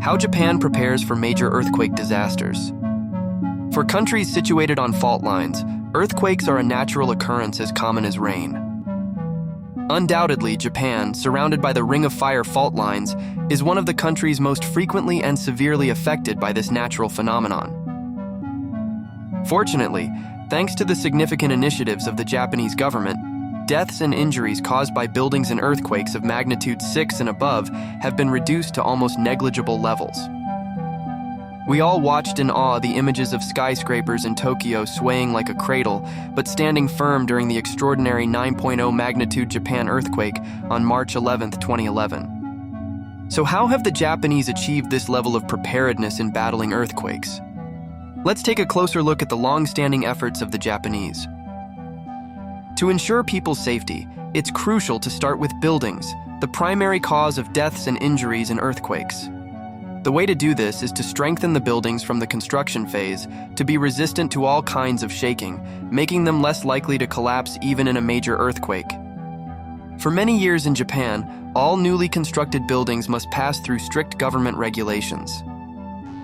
How Japan prepares for major earthquake disasters. For countries situated on fault lines, earthquakes are a natural occurrence as common as rain. Undoubtedly, Japan, surrounded by the Ring of Fire fault lines, is one of the countries most frequently and severely affected by this natural phenomenon. Fortunately, thanks to the significant initiatives of the Japanese government, deaths and injuries caused by buildings and earthquakes of magnitude 6 and above have been reduced to almost negligible levels. We all watched in awe the images of skyscrapers in Tokyo swaying like a cradle, but standing firm during the extraordinary 9.0 magnitude Japan earthquake on March 11, 2011. So how have the Japanese achieved this level of preparedness in battling earthquakes? Let's take a closer look at the long-standing efforts of the Japanese. To ensure people's safety, it's crucial to start with buildings, the primary cause of deaths and injuries in earthquakes. The way to do this is to strengthen the buildings from the construction phase to be resistant to all kinds of shaking, making them less likely to collapse even in a major earthquake. For many years in Japan, all newly constructed buildings must pass through strict government regulations.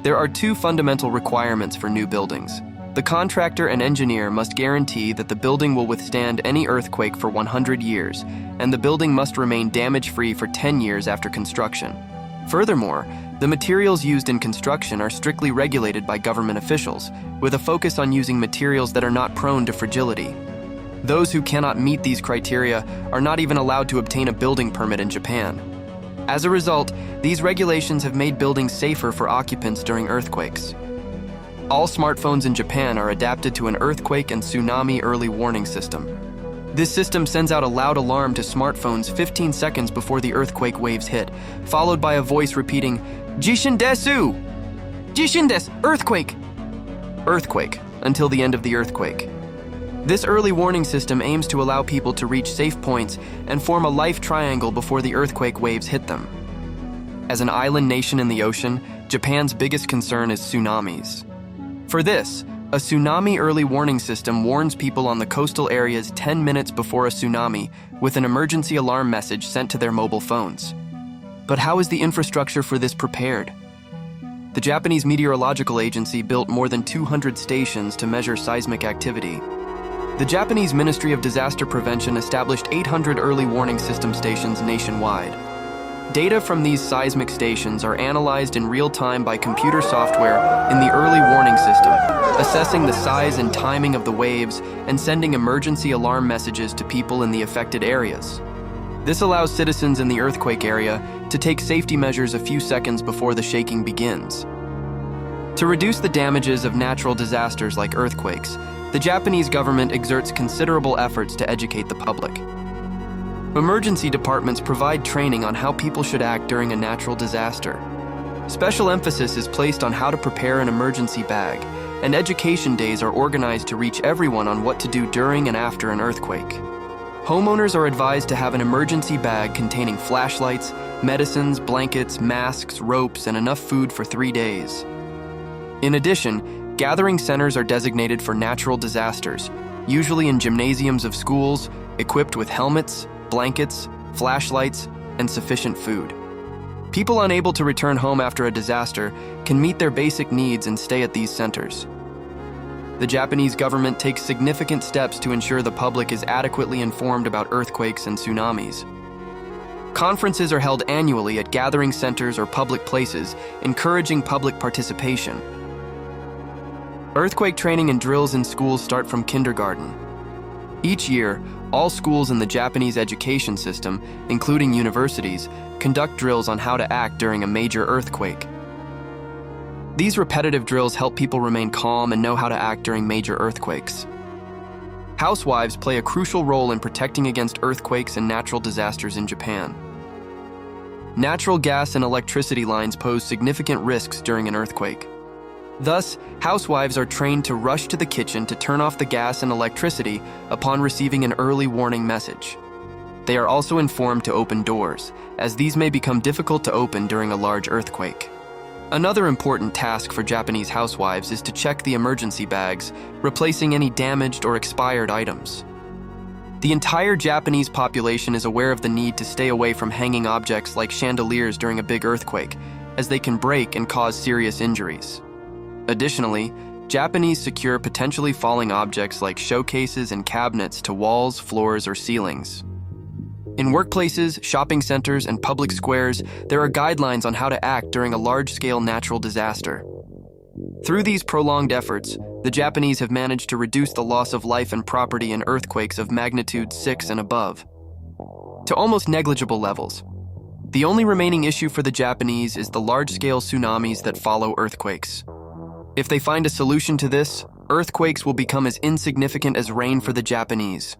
There are two fundamental requirements for new buildings. The contractor and engineer must guarantee that the building will withstand any earthquake for 100 years, and the building must remain damage-free for 10 years after construction. Furthermore, the materials used in construction are strictly regulated by government officials, with a focus on using materials that are not prone to fragility. Those who cannot meet these criteria are not even allowed to obtain a building permit in Japan. As a result, these regulations have made buildings safer for occupants during earthquakes. All smartphones in Japan are adapted to an earthquake and tsunami early warning system. This system sends out a loud alarm to smartphones 15 seconds before the earthquake waves hit, followed by a voice repeating, "Jishin desu! Jishin desu! Earthquake!" Earthquake, until the end of the earthquake. This early warning system aims to allow people to reach safe points and form a life triangle before the earthquake waves hit them. As an island nation in the ocean, Japan's biggest concern is tsunamis. For this, a tsunami early warning system warns people on the coastal areas 10 minutes before a tsunami with an emergency alarm message sent to their mobile phones. But how is the infrastructure for this prepared? The Japanese Meteorological Agency built more than 200 stations to measure seismic activity. The Japanese Ministry of Disaster Prevention established 800 early warning system stations nationwide. Data from these seismic stations are analyzed in real time by computer software in the early warning system, assessing the size and timing of the waves and sending emergency alarm messages to people in the affected areas. This allows citizens in the earthquake area to take safety measures a few seconds before the shaking begins. To reduce the damages of natural disasters like earthquakes, the Japanese government exerts considerable efforts to educate the public. Emergency departments provide training on how people should act during a natural disaster. Special emphasis is placed on how to prepare an emergency bag, and education days are organized to reach everyone on what to do during and after an earthquake. Homeowners are advised to have an emergency bag containing flashlights, medicines, blankets, masks, ropes, and enough food for 3 days. In addition, gathering centers are designated for natural disasters, usually in gymnasiums of schools, equipped with helmets, blankets, flashlights, and sufficient food. People unable to return home after a disaster can meet their basic needs and stay at these centers. The Japanese government takes significant steps to ensure the public is adequately informed about earthquakes and tsunamis. Conferences are held annually at gathering centers or public places, encouraging public participation. Earthquake training and drills in schools start from kindergarten. Each year, all schools in the Japanese education system, including universities, conduct drills on how to act during a major earthquake. These repetitive drills help people remain calm and know how to act during major earthquakes. Housewives play a crucial role in protecting against earthquakes and natural disasters in Japan. Natural gas and electricity lines pose significant risks during an earthquake. Thus, housewives are trained to rush to the kitchen to turn off the gas and electricity upon receiving an early warning message. They are also informed to open doors, as these may become difficult to open during a large earthquake. Another important task for Japanese housewives is to check the emergency bags, replacing any damaged or expired items. The entire Japanese population is aware of the need to stay away from hanging objects like chandeliers during a big earthquake, as they can break and cause serious injuries. Additionally, Japanese secure potentially falling objects like showcases and cabinets to walls, floors, or ceilings. In workplaces, shopping centers, and public squares, there are guidelines on how to act during a large-scale natural disaster. Through these prolonged efforts, the Japanese have managed to reduce the loss of life and property in earthquakes of magnitude 6 and above to almost negligible levels. The only remaining issue for the Japanese is the large-scale tsunamis that follow earthquakes. If they find a solution to this, earthquakes will become as insignificant as rain for the Japanese.